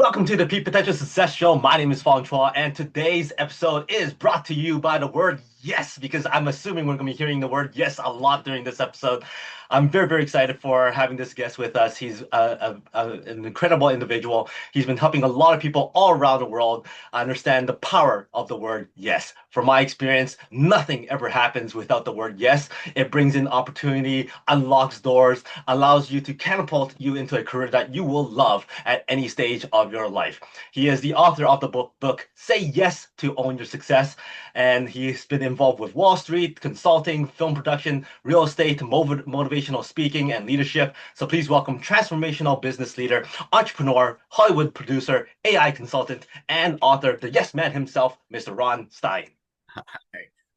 Welcome to the Peak Potential Success Show. My name is Fong, and today's episode is brought to you by the word yes, because I'm assuming we're going to be hearing the word yes a lot during this episode. I'm very, very excited for having this guest with us. He's an incredible individual. He's been helping a lot of people all around the world understand the power of the word yes. From my experience, nothing ever happens without the word yes. It brings in opportunity, unlocks doors, allows you to catapult you into a career that you will love at any stage of your life. He is the author of the book Say Yes to Own Your Success, and he's been involved with Wall Street, consulting, film production, real estate, motivational speaking, and leadership. So please welcome transformational business leader, entrepreneur, Hollywood producer, AI consultant, and author, the Yes Man himself, Mr. Ron Stein.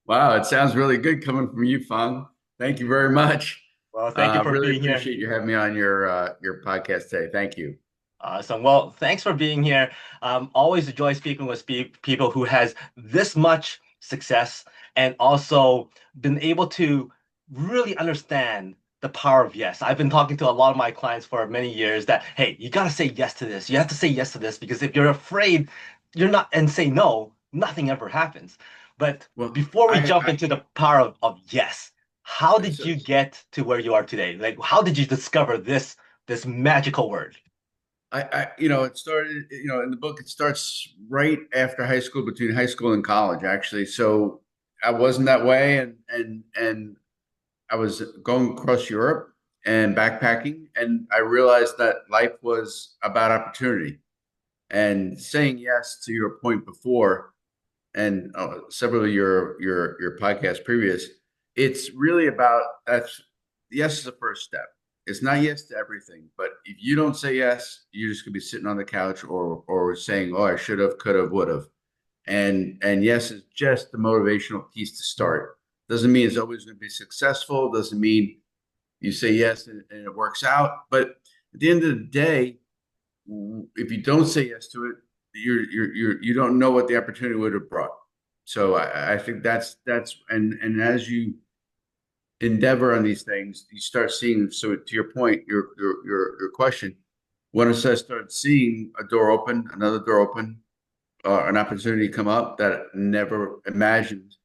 Wow, it sounds really good coming from you, Fong. Thank you very much. Well, thank you for Really being here. appreciate you having me on your podcast today. Thank you. Awesome. Well, thanks for being here. Always enjoy speaking with people who has this much success and also been able to really understand the power of yes. I've been talking to a lot of my clients for many years that, hey, you got to say yes to this. You have to say yes to this because if you're afraid, you're not, and say no, nothing ever happens. But Well, before we jump I into the power of yes, how did so you get to where you are today? Like, how did you discover this magical word? it started, in the book, it starts right after high school, between high school and college, actually. So I wasn't that way, and I was going across Europe and backpacking, and I realized that life was about opportunity and saying yes to your point before and several of your podcasts previous, it's really about that's yes is the first step. It's not yes to everything, but if you don't say yes, you're just gonna be sitting on the couch or saying, "Oh, I should have, could have, would have." And yes is just the motivational piece to start. Doesn't mean it's always going to be successful. Doesn't mean you say yes and it works out. But at the end of the day, if you don't say yes to it, you don't know what the opportunity would have brought. So I think that's and as you endeavor on these things, you start seeing. So to your point, your question, once I started seeing a door open, another door open, an opportunity come up that I never imagined,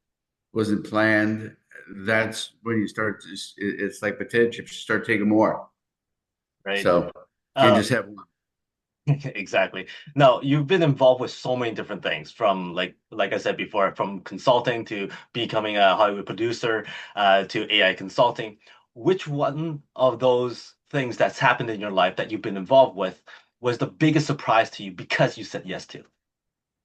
wasn't planned. That's when you start to, it's like potato chips, you start taking more. Right? So you can't Uh, just have one. Exactly. Now, you've been involved with so many different things, from like I said before, from consulting to becoming a Hollywood producer, to AI consulting. Which one of those things that's happened in your life that you've been involved with was the biggest surprise to you because you said yes to?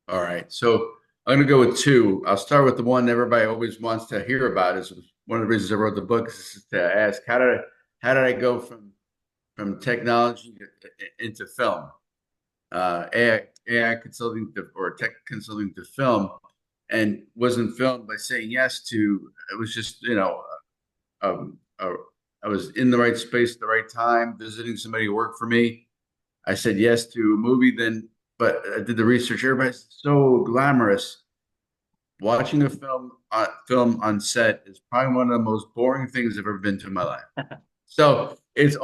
All right. So I'm going to go with two. I'll start with the one everybody always wants to hear about. Is one of the reasons I wrote the book is to ask how did I go from technology into film, AI consulting or tech consulting to film, and wasn't filmed by saying yes to. It was just um, uh, I was in the right space at the right time, visiting somebody who worked for me. I said yes to a movie, then, but I did the research. Everybody's so glamorous. Watching a film on set is probably one of the most boring things I've ever been to in my life. So it's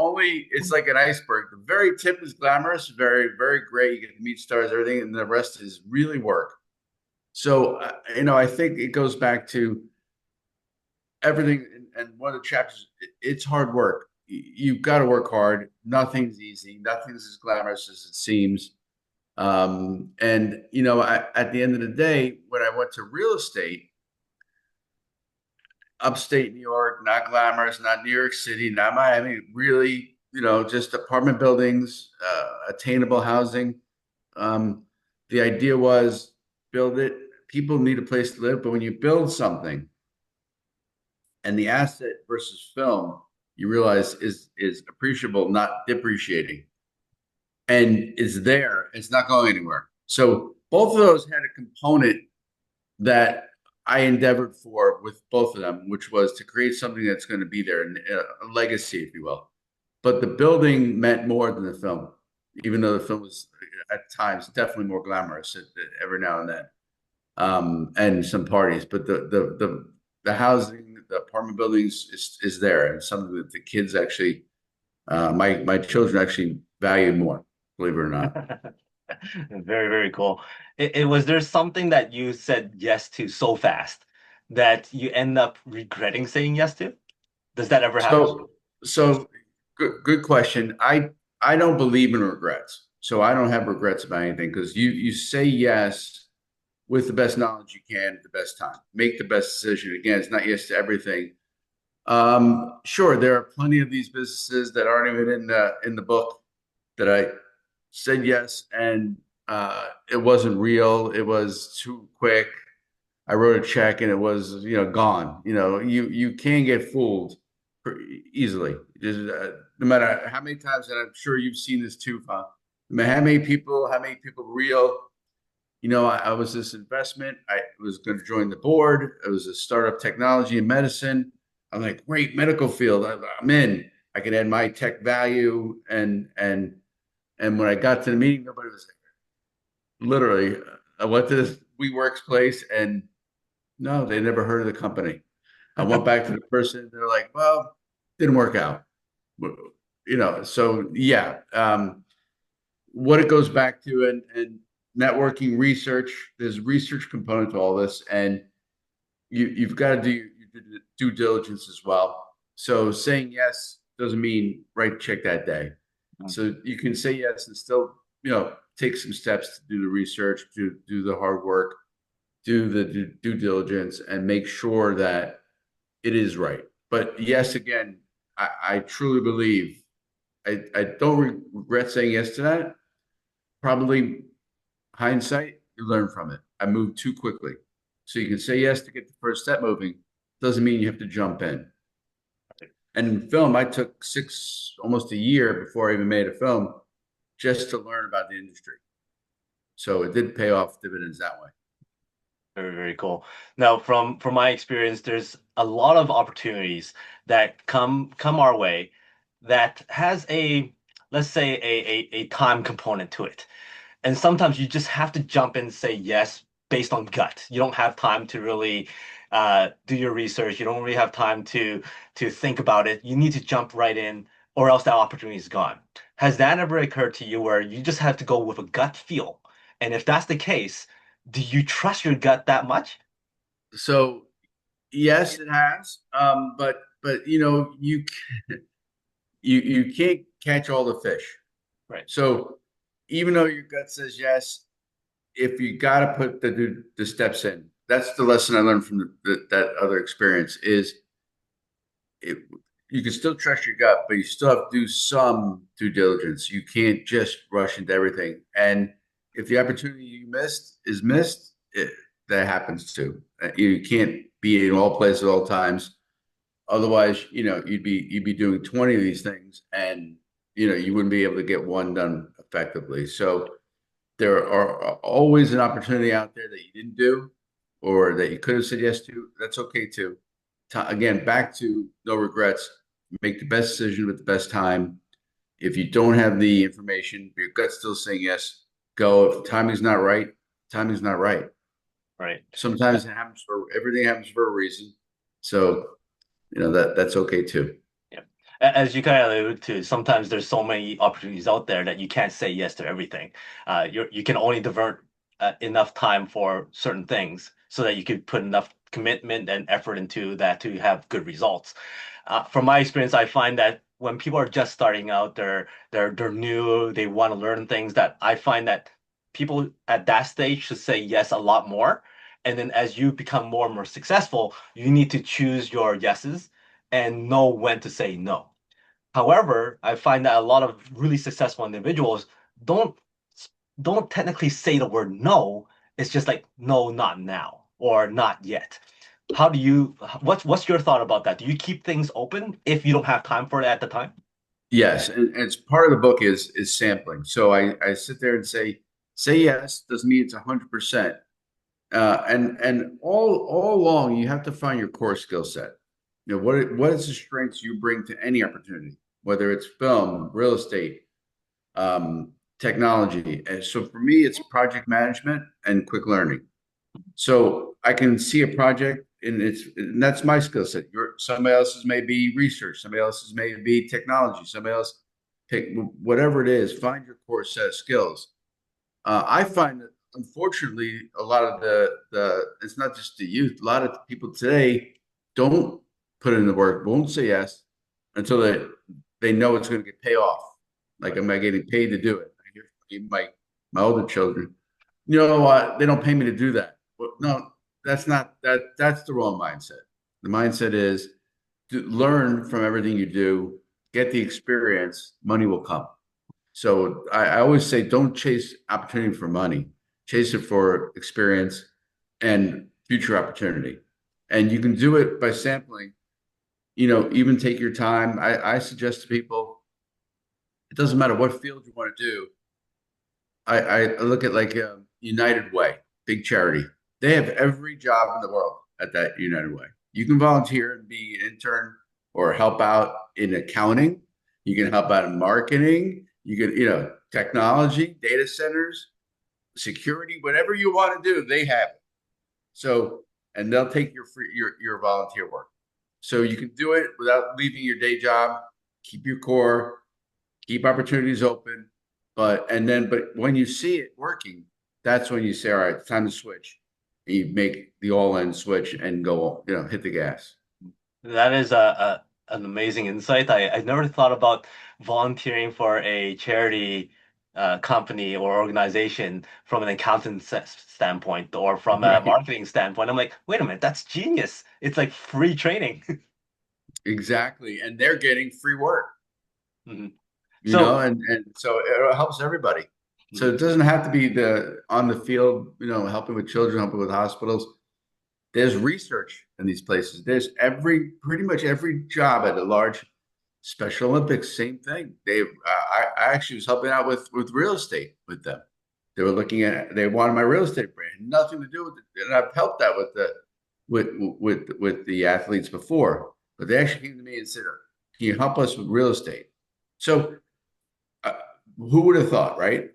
like an iceberg. The very tip is glamorous, very, very great. You get to meet stars, everything, and the rest is really work. So, I think it goes back to everything. And one of the chapters, it's hard work. You've got to work hard. Nothing's easy. Nothing's as glamorous as it seems. And at the end of the day, when I went to real estate, upstate New York, not glamorous, not New York City, not Miami, really, just apartment buildings, attainable housing. Um, the idea was build it. People need a place to live, but when you build something and the asset versus film, you realize is appreciable, not depreciating, and is there. It's not going anywhere. So both of those had a component that I endeavored for with both of them, which was to create something that's going to be there, a legacy, if you will. But the building meant more than the film, even though the film was at times definitely more glamorous every now and then, and some parties. But the housing, the apartment buildings is there, and something that the kids actually, my children actually value more, believe it or not. Very, very cool. Was there something that you said yes to so fast that you end up regretting saying yes to? Does that ever happen? So, so good question. I don't believe in regrets. So I don't have regrets about anything because you say yes with the best knowledge you can at the best time. Make the best decision. Again, it's not yes to everything. Sure, there are plenty of these businesses that aren't even in the book that I said yes, and it wasn't real. It was too quick. I wrote a check and it was, gone. You can get fooled easily. Just no matter how many times, and I'm sure you've seen this too, Fong. No matter how many people real. I was this investment. I was going to join the board. It was a startup technology and medicine. I'm like, great medical field. I'm in. I can add my tech value. And when I got to the meeting, nobody was there. Literally, I went to this WeWorks place and no, they never heard of the company. I went back to the person. They're like, well, didn't work out. So yeah, what it goes back to and networking research, there's research component to all this, and you've got to do your due diligence as well. So saying yes doesn't mean write check that day. So you can say yes and still, take some steps to do the research, to do the hard work, do the due diligence, and make sure that it is right. But yes, again, I truly believe I don't regret saying yes to that. Probably hindsight, you learn from it. I moved too quickly. So you can say yes to get the first step moving. Doesn't mean you have to jump in. And in film, I took almost a year before I even made a film just to learn about the industry. So it did pay off dividends that way. Very, very cool. Now, from my experience, there's a lot of opportunities that come our way that has a, let's say, a time component to it. And sometimes you just have to jump in and say yes based on gut. You don't have time to really do your research. You don't really have time to think about it. You need to jump right in, or else that opportunity is gone. Has that ever occurred to you where you just have to go with a gut feel? And if that's the case, do you trust your gut that much? So yes, it has. But you can't catch all the fish. Right. So even though your gut says yes, if you got to put the steps in, that's the lesson I learned from that other experience is it, you can still trust your gut, but you still have to do some due diligence. You can't just rush into everything. And if the opportunity you missed is missed, that happens too. You can't be in all places at all times. Otherwise, you'd be doing 20 of these things and you wouldn't be able to get one done effectively. So there are always an opportunity out there that you didn't do or that you could have said yes to. That's okay too. Again, back to no regrets. Make the best decision with the best time. If you don't have the information, but your gut's still saying yes, go. If the timing's not right, timing's not right. Right. Sometimes it happens for everything happens for a reason. So, that's okay too. Yeah. As you kind of alluded to, sometimes there's so many opportunities out there that you can't say yes to everything. You can only divert enough time for certain things so that you could put enough commitment and effort into that to have good results. From my experience, I find that when people are just starting out, they're new, they want to learn things that I find that people at that stage should say yes a lot more. And then as you become more and more successful, you need to choose your yeses and know when to say no. However, I find that a lot of really successful individuals don't don't technically say the word no. It's just like no, not now or not yet. How do you what's your thought about that? Do you keep things open if you don't have time for it at the time? Yes, and it's part of the book is sampling. So I sit there and say yes doesn't mean it's 100%. And all along you have to find your core skill set. What is the strengths you bring to any opportunity, whether it's film, real estate, technology. And so for me, it's project management and quick learning. So I can see a project and that's my skill set. Somebody else's may be research, somebody else's may be technology, somebody else pick whatever it is, find your core set of skills. I find that unfortunately a lot of the it's not just the youth. A lot of people today don't put in the work, won't say yes until they know it's going to get paid off. Like, Right. am I getting paid to do it? I hear from even my older children, you know what? They don't pay me to do that. Well, no, that's not that. That's the wrong mindset. The mindset is to learn from everything you do, get the experience, money will come. So I always say, don't chase opportunity for money, chase it for experience and future opportunity. And you can do it by sampling, even take your time. I suggest to people, it doesn't matter what field you want to do. I look at like United Way, big charity. They have every job in the world at that United Way. You can volunteer and be an intern or help out in accounting. You can help out in marketing. You can, technology, data centers, security, whatever you want to do, they have it. So, and they'll take your volunteer work. So you can do it without leaving your day job. Keep your core, keep opportunities open. But when you see it working, that's when you say, all right, it's time to switch. And you make the all in switch and go, hit the gas. That is an amazing insight. I never thought about volunteering for a charity company or organization from an accountant standpoint or from a Right. marketing standpoint. I'm like, wait a minute, that's genius. It's like free training. Exactly. And they're getting free work, Mhm. you know, So, and so it helps everybody. So mhm, it doesn't have to be the on the field, helping with children, helping with hospitals. There's research in these places. There's pretty much every job at a large Special Olympics, same thing. I actually was helping out with real estate with them. They wanted my real estate brand, nothing to do with it. And I've helped that with the athletes before, but they actually came to me and said, "Can you help us with real estate?" So, uh, who would have thought, right?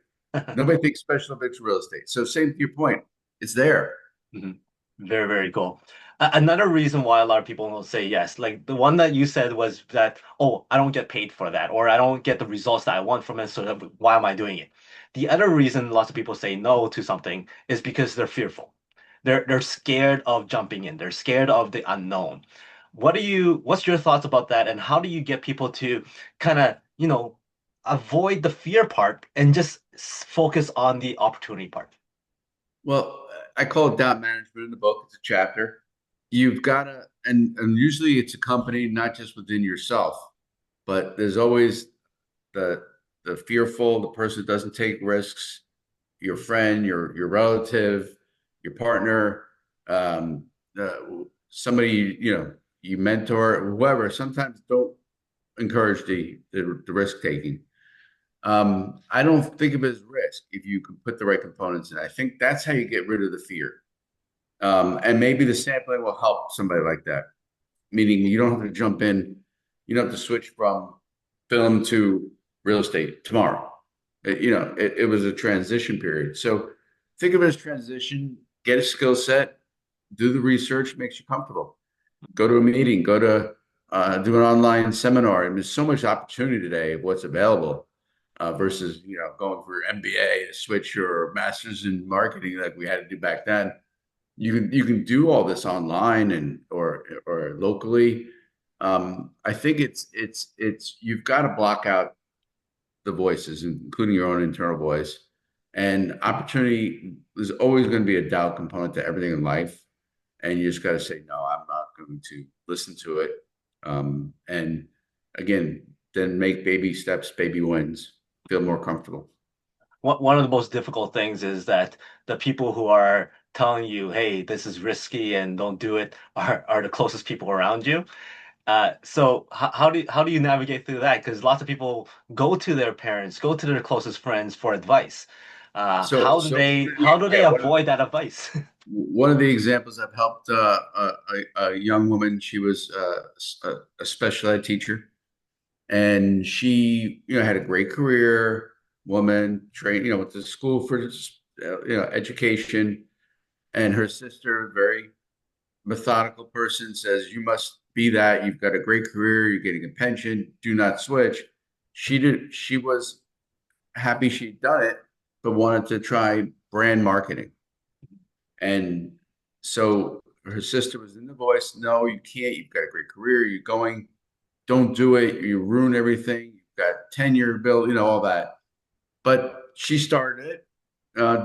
Nobody thinks Special Olympics real estate. So, same to your point, it's there. mhm. Very, very cool. Another reason why a lot of people will say yes, like the one that you said was that, oh, I don't get paid for that, or I don't get the results that I want from it, so why am I doing it? The other reason lots of people say no to something is because they're fearful. They're scared of jumping in. They're scared of the unknown. What's your thoughts about that, and how do you get people to kind of, avoid the fear part and just focus on the opportunity part? Well, I call it doubt management in the book. It's a chapter. You've got to, and usually it's accompanied not just within yourself, but there's always the the fearful, the person that doesn't take risks, your friend, your relative, your partner, somebody you mentor, whoever. Sometimes don't encourage the risk taking. I don't think of it as risk if you can put the right components in. I think that's how you get rid of the fear. And maybe the sampling will help somebody like that. Meaning you don't have to jump in, you don't have to switch from film to real estate tomorrow. It was a transition period. So think of it as transition, get a skill set, do the research, makes you comfortable. Go to a meeting, go to do an online seminar. And there's so much opportunity today of what's available versus going for MBA, to switch your master's in marketing like we had to do back then. You can do all this online and or locally. I think it's you've got to block out the voices, including your own internal voice. And opportunity is always going to be a doubt component to everything in life. And you just got to say, no, I'm not going to listen to it. And again, then make baby steps, baby wins, feel more comfortable. One of the most difficult things is that the people who are telling you, hey, this is risky and don't do it are the closest people around you. So how do you navigate through that? Because lots of people go to their parents, go to their closest friends for advice. So, so How do they yeah, avoid that advice? one of the examples I've helped a young woman. She was a special ed teacher, and she had a great career. Woman trained, went to school for education, and her sister, very methodical person, says you must be that. You've got a great career. You're getting a pension. Do not switch. She did. She was happy she'd done it, but wanted to try brand marketing. And so her sister was in the voice. No, you can't. You've got a great career. You're going. Don't do it. You ruin everything. You've got tenure bill, all that. But she started it,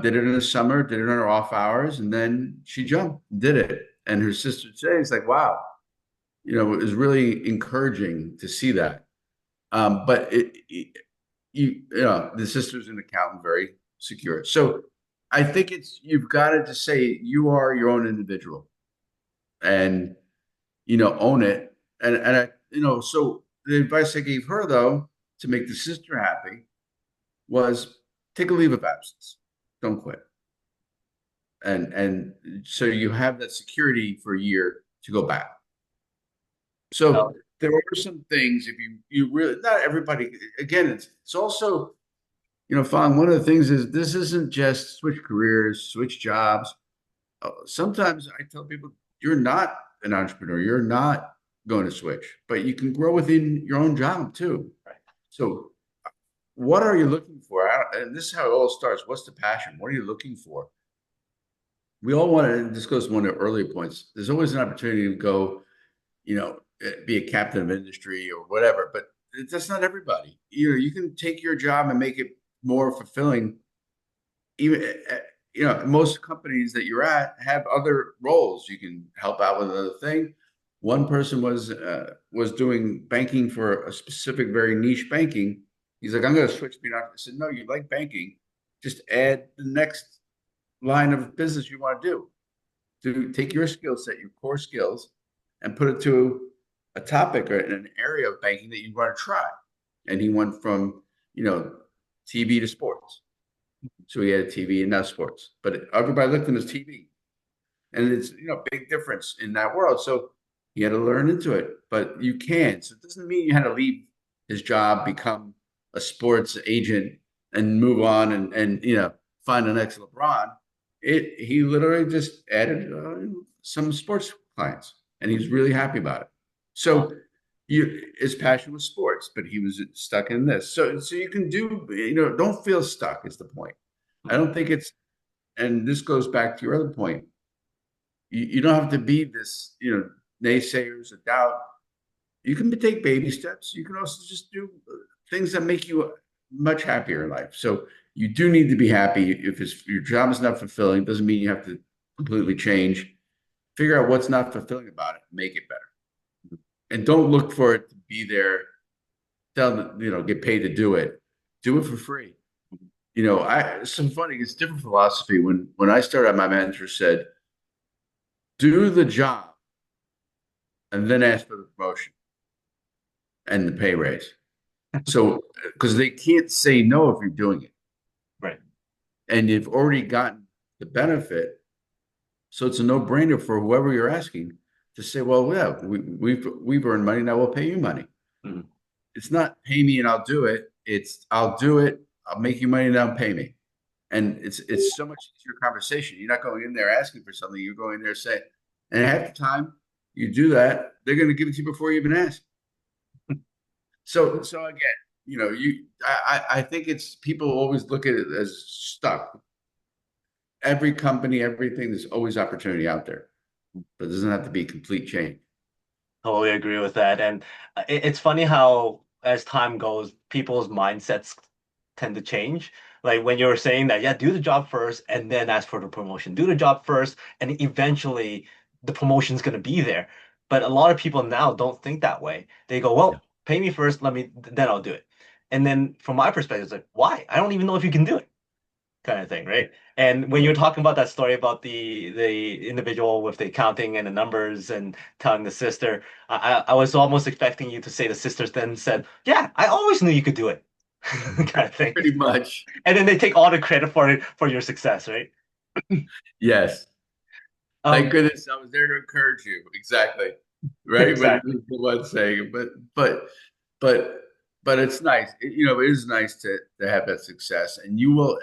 did it in the summer, did it in her off hours, and then she jumped, did it. And her sister today is like, wow, it was really encouraging to see that. But the sister's an accountant, very secure. So I think you've got to just say you are your own individual and, own it. And so the advice I gave her though, to make the sister happy was take a leave of absence. Don't quit. And so you have that security for a year to go back. So Oh, there are some things if you really not everybody again it's also Fong, one of the things is this isn't just switch careers, switch jobs. Sometimes I tell people you're not an entrepreneur, you're not going to switch, but you can grow within your own job too. right. So what are you looking for? And this is how it all starts. What's the passion? What are you looking for? We all want to, and this goes to one of the earlier points. There's always an opportunity to go, be a captain of industry or whatever, but that's not everybody. You can take your job and make it more fulfilling. Even, most companies that you're at have other roles. You can help out with another thing. One person was doing banking for a specific, very niche banking. He's like, I'm going to switch. I said, no, you like banking. Just add the next line of business you want to do. To take your skill set, your core skills, and put it to a topic or an area of banking that you want to try. And he went from, TV to sports. So he had TV and now sports. But everybody looked in his TV. And it's, big difference in that world. So he had to learn into it. But you can. So it doesn't mean you had to leave his job, become a sports agent, and move on and find the next LeBron. He literally just added some sports clients, and he's really happy about it. So his passion was sports, but he was stuck in this. So you can do, don't feel stuck is the point. I don't think and this goes back to your other point. You don't have to be this, naysayers or doubt. You can take baby steps. You can also just do things that make you much happier in life. So you do need to be happy. If your job is not fulfilling, doesn't mean you have to completely change. Figure out what's not fulfilling about it, make it better. And don't look for it to be there. Get paid to do it. Do it for free. It's so funny. It's different philosophy. When I started, my mentor said, do the job and then ask for the promotion and the pay raise. So, because they can't say no if you're doing it. Right. And you've already gotten the benefit. So it's a no-brainer for whoever you're asking to say, well, yeah, we've earned money, now we'll pay you money. Mm-hmm. It's not pay me and I'll do it. It's I'll do it, I'll make you money, now pay me. And it's so much easier conversation. You're not going in there asking for something, you're going in there saying, and half the time you do that, they're going to give it to you before you even ask. So again, I think it's people always look at it as stuck. Every company, everything, there's always opportunity out there, but it doesn't have to be complete change. Totally agree with that. And it's funny how, as time goes, people's mindsets tend to change. Like when you're saying that, yeah, do the job first and then ask for the promotion. Do the job first, and eventually the promotion's going to be there. But a lot of people now don't think that way. They go, Yeah. well, pay me first, then I'll do it. And then from my perspective, it's like, why? I don't even know if you can do it, kind of thing, right? And when you're talking about that story about the individual with the accounting and the numbers and telling the sister, I was almost expecting you to say the sisters then said, "Yeah, I always knew you could do it," kind of thing. Pretty much. And then they take all the credit for it for your success, right? Yes. Thank Um, goodness I was there to encourage you. Exactly. Right. When exactly. the one saying it. But but it's nice. It is nice to have that success. And you will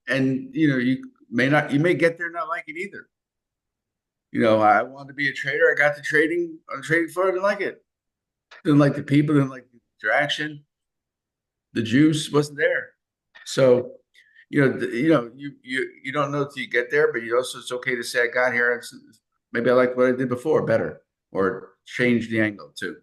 and you may get there and not like it either. I wanted to be a trader. I got to trading on the trading floor, I didn't like it. Didn't like the people, didn't like the interaction. The juice wasn't there. So you don't know till you get there, but you also, it's okay to say I got here. Maybe I like what I did before better, or change the angle too.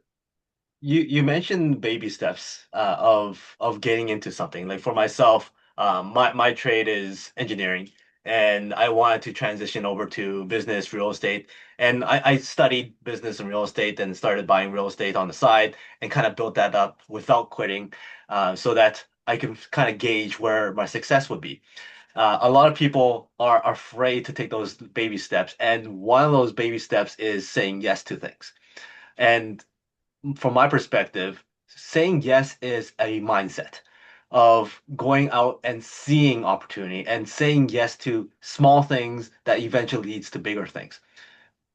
You mentioned baby steps of getting into something. Like for myself, my trade is engineering, and I wanted to transition over to business, real estate. And I studied business and real estate and started buying real estate on the side and kind of built that up without quitting, so that I can kind of gauge where my success would be. A lot of people are afraid to take those baby steps, and one of those baby steps is saying yes to things. And from my perspective, saying yes is a mindset of going out and seeing opportunity and saying yes to small things that eventually leads to bigger things.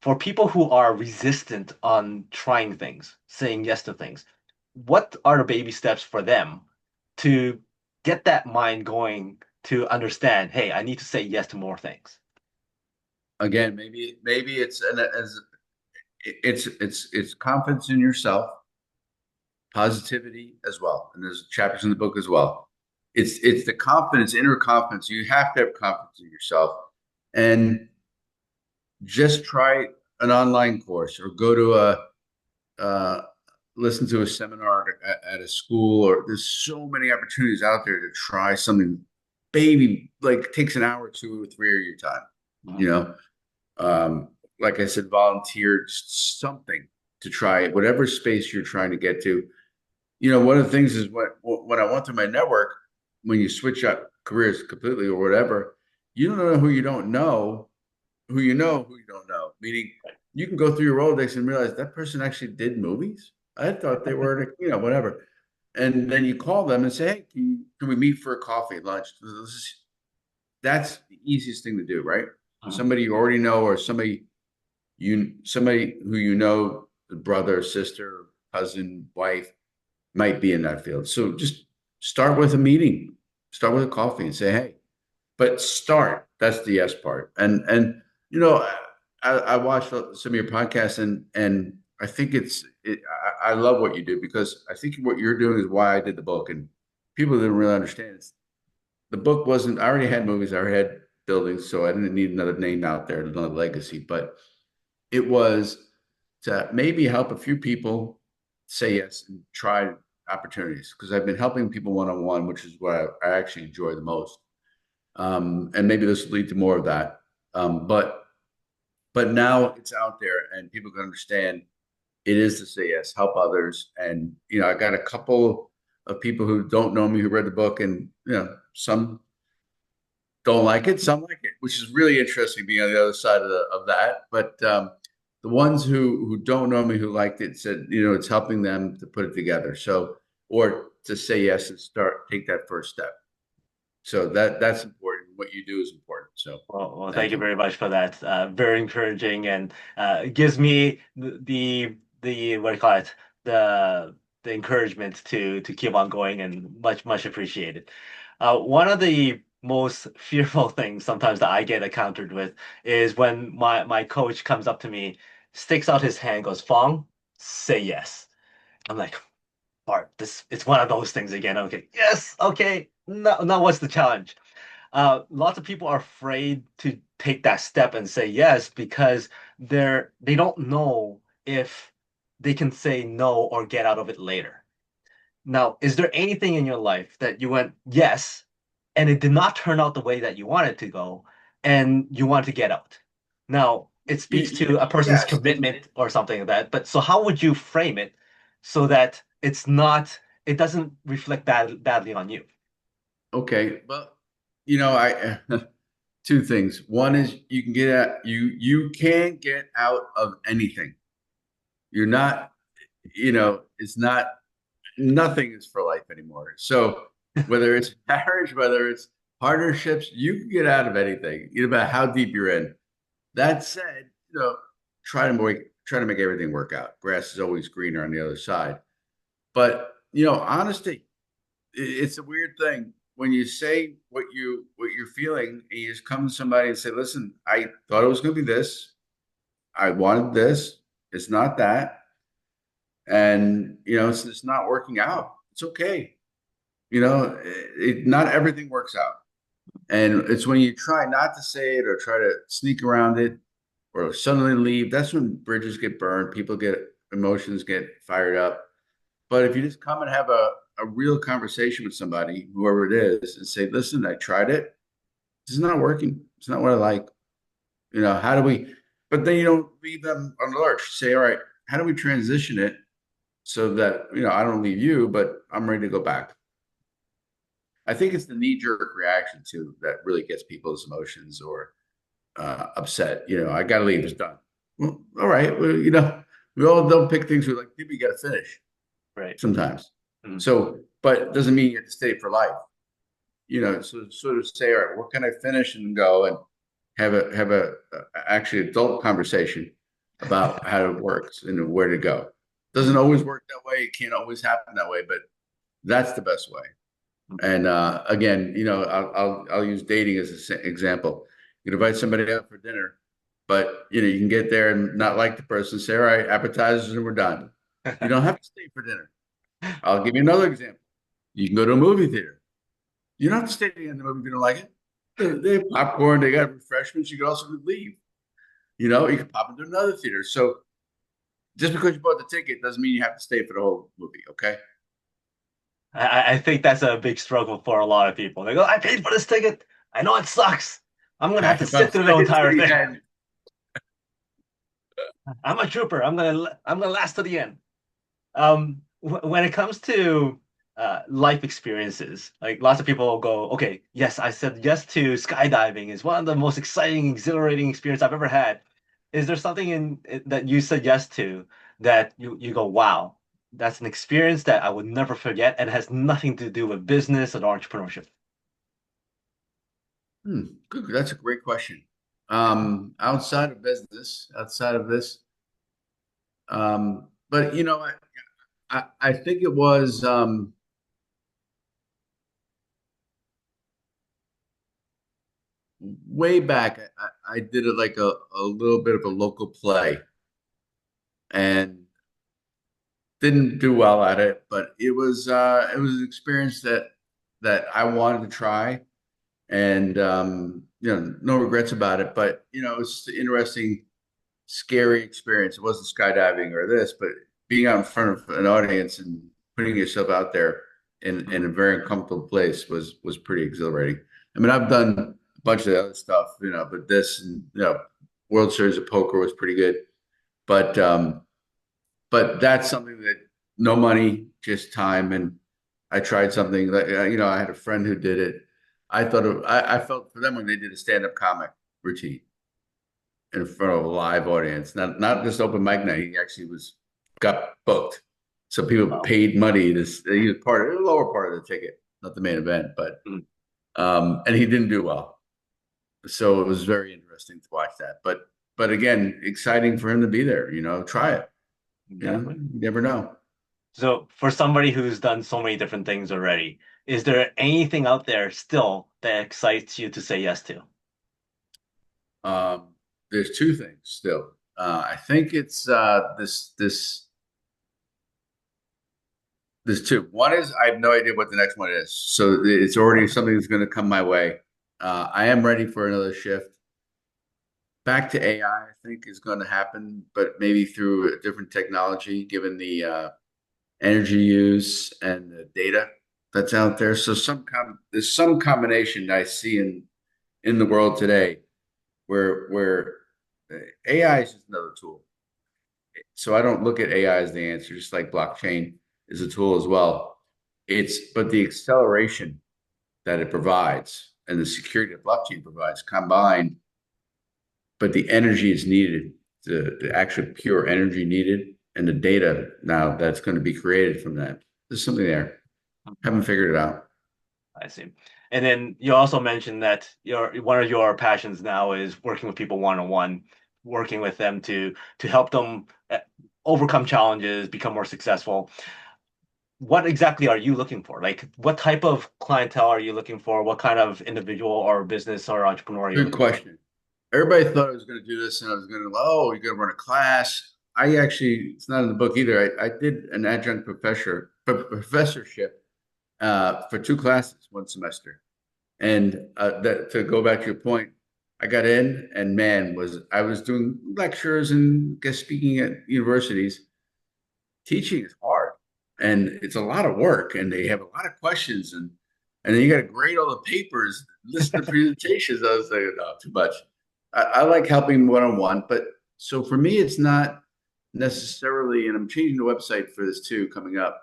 For people who are resistant on trying things, saying yes to things, what are the baby steps for them to get that mind going to understand, hey, I need to say yes to more things? Again, maybe it's confidence in yourself, positivity as well. And there's chapters in the book as well. It's the confidence, inner confidence. You have to have confidence in yourself, and just try an online course or go to uh, listen to a seminar at a school. Or there's so many opportunities out there to try something. Baby, like takes an hour, 2 or 3 of your time. Mhm. You know, like I said, volunteer just something to try it, whatever space you're trying to get to. One of the things is when I went through my network, when you switch up careers completely or whatever, you don't know who you don't know, who you don't know. Meaning, you can go through your Rolodex and realize that person actually did movies. I thought they were, whatever. And then you call them and say, hey, can we meet for a coffee, lunch? That's the easiest thing to do, right? Mhm. Somebody you already know, or somebody who you know, the brother, sister, cousin, wife, might be in that field. So just start with a meeting, start with a coffee and say, hey, but start. That's the yes part. And you know, I watched some of your podcasts, and I think I love what you do, because I think what you're doing is why I did the book. And people didn't really understand it. The book wasn't, I already had movies, I already had buildings, so I didn't need another name out there, another legacy. But it was to maybe help a few people say yes and try opportunities, because I've been helping people one on one, which is what I actually enjoy the most. And maybe this will lead to more of that. But now it's out there, and people can understand it is to say yes, help others. And I got a couple of people who don't know me who read the book, and some don't like it, some like it, which is really interesting being on the other side of that. But the ones who don't know me who liked it said, it's helping them to put it together. So, or to say yes and take that first step. So that's important. What you do is important. So Well, thank thank you you. very much for that. Very encouraging, and it gives me the what do you call it, the encouragement to keep on going, and much appreciated. One of the most fearful things sometimes that I get encountered with is when my coach comes up to me, sticks out his hand, goes, "Fong, say yes." I'm like, Bart, this it's one of those things again. Okay, yes, okay. Now what's the challenge? Lots of people are afraid to take that step and say yes because they don't know if they can say no or get out of it later. Now, is there anything in your life that you went yes and it did not turn out the way that you wanted to go and you want to get out? Now, it speaks to a person's Yes. commitment or something like that, but so how would you frame it so that it doesn't reflect badly on you? Okay. Well, I two things. One is you can get out of anything. You're not, it's not, nothing is for life anymore. So whether it's marriage, whether it's partnerships, you can get out of anything, about how deep you're in. That said, try to make everything work out. Grass is always greener on the other side. But honesty, it's a weird thing when you say what you're feeling, and you just come to somebody and say, "Listen, I thought it was going to be this. I wanted this. It's not that, and it's not working out. It's okay. Not everything works out. And it's when you try not to say it or try to sneak around it or suddenly leave, that's when bridges get burned, people get emotions get fired up. But if you just come and have a real conversation with somebody, whoever it is, and say, listen, I tried it. This is not working. It's not what I like. How do we, but then you don't leave them on the lurch. Say, all right, how do we transition it so that, I don't leave you, but I'm ready to go back. I think it's the knee-jerk reaction too that really gets people's emotions or upset. I got to leave. It's done. Well, all right. Well, we all don't pick things we like. People, you got to finish Right. sometimes. Mm. So, but it doesn't mean you have to stay for life. So sort of say, all right, what can I finish and go and have a actually adult conversation about how it works and where to go. Doesn't Mm. always work that way. It can't always happen that way, but that's the best way. And again, I'll use dating as an example. You can invite somebody out for dinner, but you can get there and not like the person. Say, all right, appetizers, and we're done. You don't have to stay for dinner. I'll give you another example. You can go to a movie theater. You don't have to stay at the end of the movie if you don't like it. They have popcorn. They got refreshments. You can also leave. You can pop into another theater. So just because you bought the ticket doesn't mean you have to stay for the whole movie. Okay. I think that's a big struggle for a lot of people. They go, I paid for this ticket. I know it sucks. I'm gonna have to If I'm sit through the staying to entire the thing. end, I'm a trooper. I'm gonna last to the end. When it comes to life experiences, like lots of people will go, okay, yes, I said yes to skydiving. It's one of the most exciting, exhilarating experience I've ever had. Is there something that you said yes to that you go, wow, that's an experience that I would never forget and has nothing to do with business or entrepreneurship? good. That's a great question. Outside of business, outside of this, but I think it was way back. I did it like a little bit of a local play and didn't do well at it, but it was an experience that I wanted to try, and no regrets about it. But it was just an interesting, scary experience. It wasn't skydiving or this, but being out in front of an audience and putting yourself out there in a very uncomfortable place was pretty exhilarating. I mean, I've done a bunch of other stuff, but this and World Series of Poker was pretty good. But that's something that no money, just time. And I tried something that, I had a friend who did it. I felt for them when they did a stand-up comic routine in front of a live audience, not just open mic night. He actually got booked. So people Wow. paid money to he was part of the lower part of the ticket, not the main event, but Mm, and he didn't do well. So it was very interesting to watch that. But again, exciting for him to be there, try it. exactly. You never know. So for somebody who's done so many different things already, is there anything out there still that excites you to say yes to? Um, there's two things still. I think it's there's two. One is I have no idea what the next one is, so it's already something that's going to come my way. I am ready for another shift. Back to AI, I think is going to happen, but maybe through a different technology, given the energy use and the data that's out there. So there's some combination that I see in the world today where AI is just another tool. So I don't look at AI as the answer, just like blockchain is a tool as well. But the acceleration that it provides and the security that blockchain provides combined, but the energy is needed, the actual pure energy needed, and the data now that's going to be created from that. There's something there. Haven't figured it out. I see. And then you also mentioned that one of your passions now is working with people one-on-one, working with them to help them overcome challenges, become more successful. What exactly are you looking for? Like, what type of clientele are you looking for? What kind of individual or business or entrepreneur are you Good looking for? question. Everybody thought I was going to do this and I was going to, oh, you're going to run a class. I actually, it's not in the book either. I did an professorship for two classes one semester. And that to go back to your point, I got in, and man, was I was doing lectures and guest speaking at universities. Teaching is hard, and it's a lot of work, and they have a lot of questions, and then you got to grade all the papers, listen to presentations. I was like, no, too much. I like helping one on one, but so for me, it's not necessarily, and I'm changing the website for this too coming up.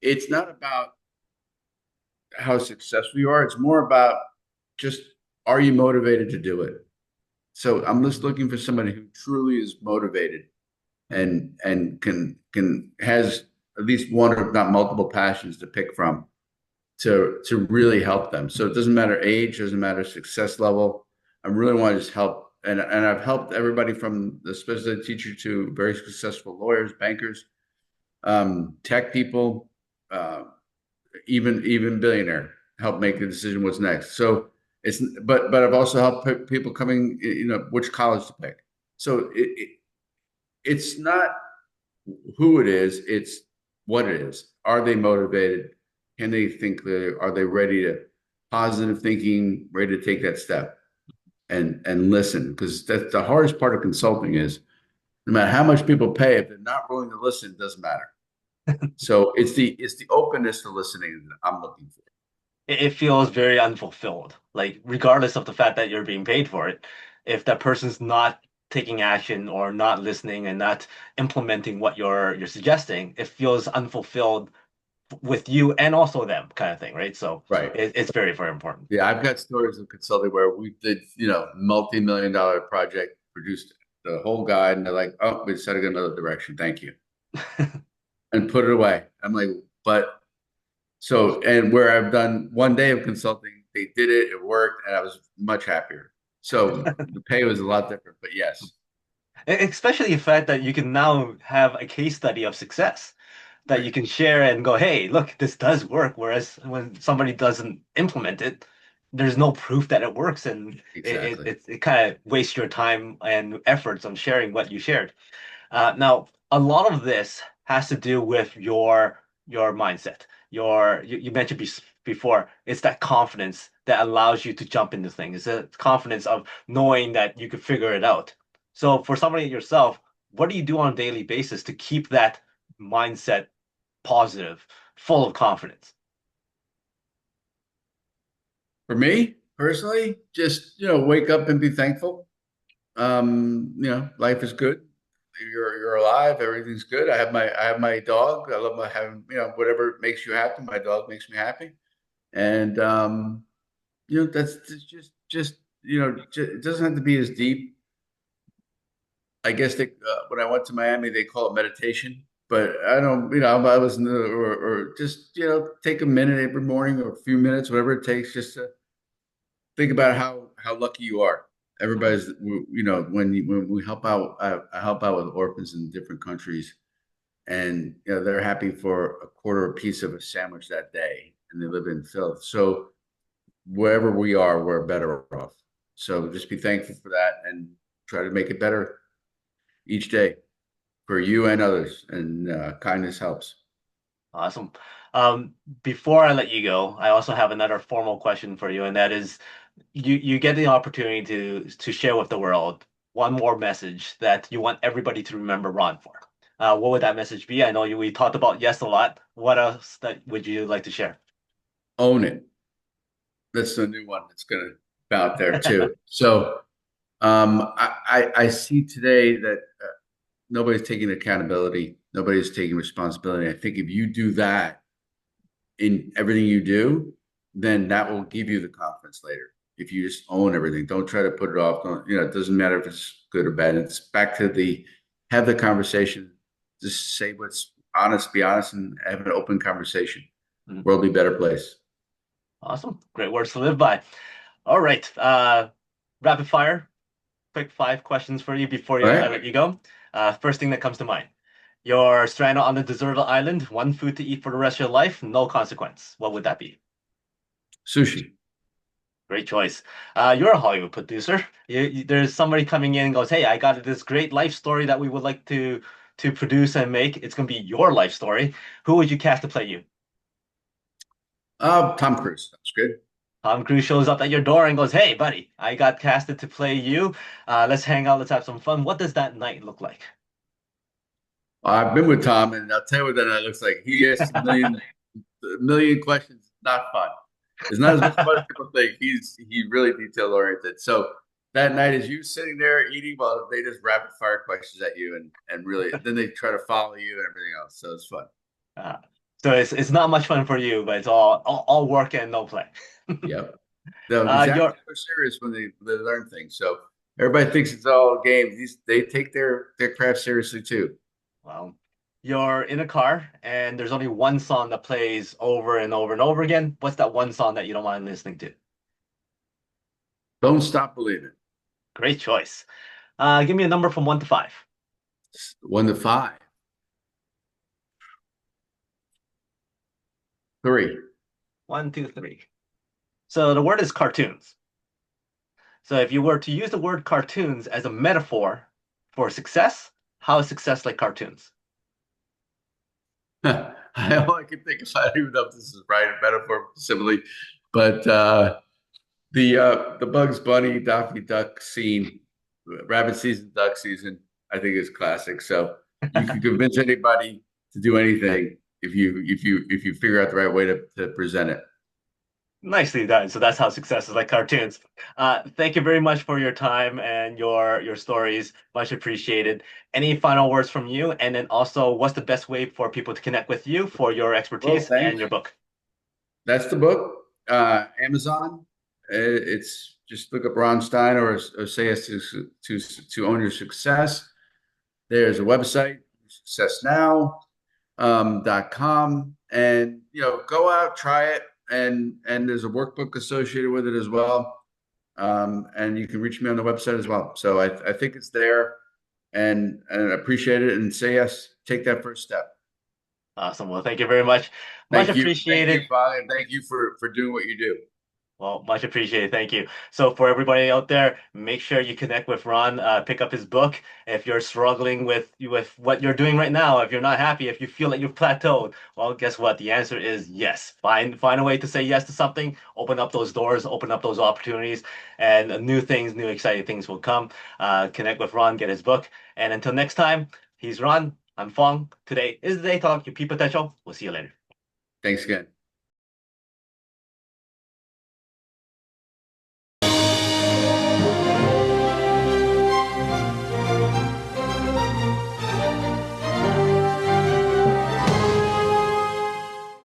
It's not about how successful you are. It's more about just, are you motivated to do it? So I'm just looking for somebody who truly is motivated and can has at least one or if not multiple passions to pick from to really help them. So it doesn't matter age, doesn't matter success level. I really want to just help, and I've helped everybody from the special ed teacher to very successful lawyers, bankers, tech people, uh, even billionaire help make the decision what's next. So it's but I've also helped people coming, which college to pick. So it's not who it is, it's what it is. Are they motivated? Can they think clearly? Are they ready to positive thinking, ready to take that step and listen? Because that's the hardest part of consulting is no matter how much people pay, if they're not willing to listen, it doesn't matter. So it's the openness to listening that I'm looking for. It feels very unfulfilled. Like regardless of the fact that you're being paid for it, if that person's not taking action or not listening and not implementing what you're suggesting, it feels unfulfilled with you and also them, kind of thing, right? So Right. it's very, very important. Yeah, I've got stories of consulting where we did, multi-million-dollar project, produced the whole guide, and they're like, "Oh, we decided to go another direction. Thank you," and put it away. I'm like, but so, and where I've done one day of consulting, they did it, it worked, and I was much happier. So the pay was a lot different, but yes, Especially the fact that you can now have a case study of success that right, you can share and go, hey, look, this does work. Whereas when somebody doesn't implement it, there's no proof that it works, and exactly. it kind of wastes your time and efforts on sharing what you shared. Now, a lot of this has to do with your mindset. You mentioned before, it's that confidence that allows you to jump into things. It's a confidence of knowing that you could figure it out. So for somebody like yourself, what do you do on a daily basis to keep that mindset positive, full of confidence? For me personally, just wake up and be thankful. Life is good. You're alive. Everything's good. I have my dog. I love my having whatever makes you happy. My dog makes me happy, and that's just it doesn't have to be as deep. I guess when I went to Miami, they call it meditation, but I don't. I was or just take a minute every morning or a few minutes, whatever it takes, just to think about how lucky you are. Everybody's, when we help out, I help out with orphans in different countries, and they're happy for a quarter a piece of a sandwich that day, and they live in filth. So wherever we are, we're better off. So just be thankful for that and try to make it better each day for you and others. And kindness helps. Awesome. Um, Before I let you go, I also have another formal question for you, and that is, you get the opportunity to share with the world one more message that you want everybody to remember Ron for. What would that message be? I know we talked about yes a lot. What else that would you like to share? Own it. That's the new one that's going to be out there too. So I see today that nobody's taking accountability. Nobody's taking responsibility. I think if you do that in everything you do, then that will give you the confidence later. If you just own everything, don't try to put it off. Don't, it doesn't matter if it's good or bad. It's back to have the conversation. Just say what's honest, be honest, and have an open conversation. Mhm. World will be a better place. Awesome. Great words to live by. All right. Rapid fire. Quick five questions for you before All I right. let you go. First thing that comes to mind. You're stranded on a deserted island, one food to eat for the rest of your life, no consequence. What would that be? Sushi. Great choice. You're a Hollywood producer. There's somebody coming in and goes, "Hey, I got this great life story that we would like to produce and make. It's gonna be your life story. Who would you cast to play you?" Tom Cruise. That's good. Tom Cruise shows up at your door and goes, "Hey, buddy, I got casted to play you. Let's hang out. Let's have some fun." What does that night look like? I've been with Tom, and I'll tell you what that night looks like. He asks a million questions. Not fun. It's not as much fun as people think. He's really detail oriented. So that night is you sitting there eating while they just rapid fire questions at you, and really then they try to follow you and everything else. So it's fun. Uh, so it's not much fun for you, but it's all work and no play. Yep. No, these Your actors are serious when they learn things. So everybody thinks it's all games. These they take their craft seriously too. well, you're in a car and there's only one song that plays over and over and over again. What's that one song that you don't mind listening to? Don't stop believing. Great choice. Give me a number from 1 to 5. 1 to 5. 3. 1, 2, 3. So the word is cartoons. So if you were to use the word cartoons as a metaphor for success, how is success like cartoons? All I can think of, I don't even know if this is right, a metaphor simile, but the Bugs Bunny Daffy Duck scene, rabbit season, duck season, I think is classic. So you can convince anybody to do anything if you figure out the right way to present it. Nicely done. So that's how success is like cartoons. Thank you very much for your time and your stories. Much appreciated. Any final words from you? And then also, what's the best way for people to connect with you for your Well, expertise and thanks. your book? That's the book. Amazon. It's just look up Ron Stein or say us to own your success. There's a website, successnow.com, and go out, try it, and there's a workbook associated with it as well. And you can reach me on the website as well. So I think it's there, and I appreciate it. And say yes, take that first step. Awesome. Well, thank you very much. Much Thank you, appreciated. Father, and thank you for doing what you do. Well, much appreciated. Thank you. So, for everybody out there, make sure you connect with Ron. Pick up his book. If you're struggling with what you're doing right now, if you're not happy, if you feel like you've plateaued, well, guess what? The answer is yes. Find a way to say yes to something. Open up those doors. Open up those opportunities, and new things, new exciting things will come. Connect with Ron. Get his book. And until next time, he's Ron. I'm Fong. Today is the day talk. Your peak potential. We'll see you later. Thanks again.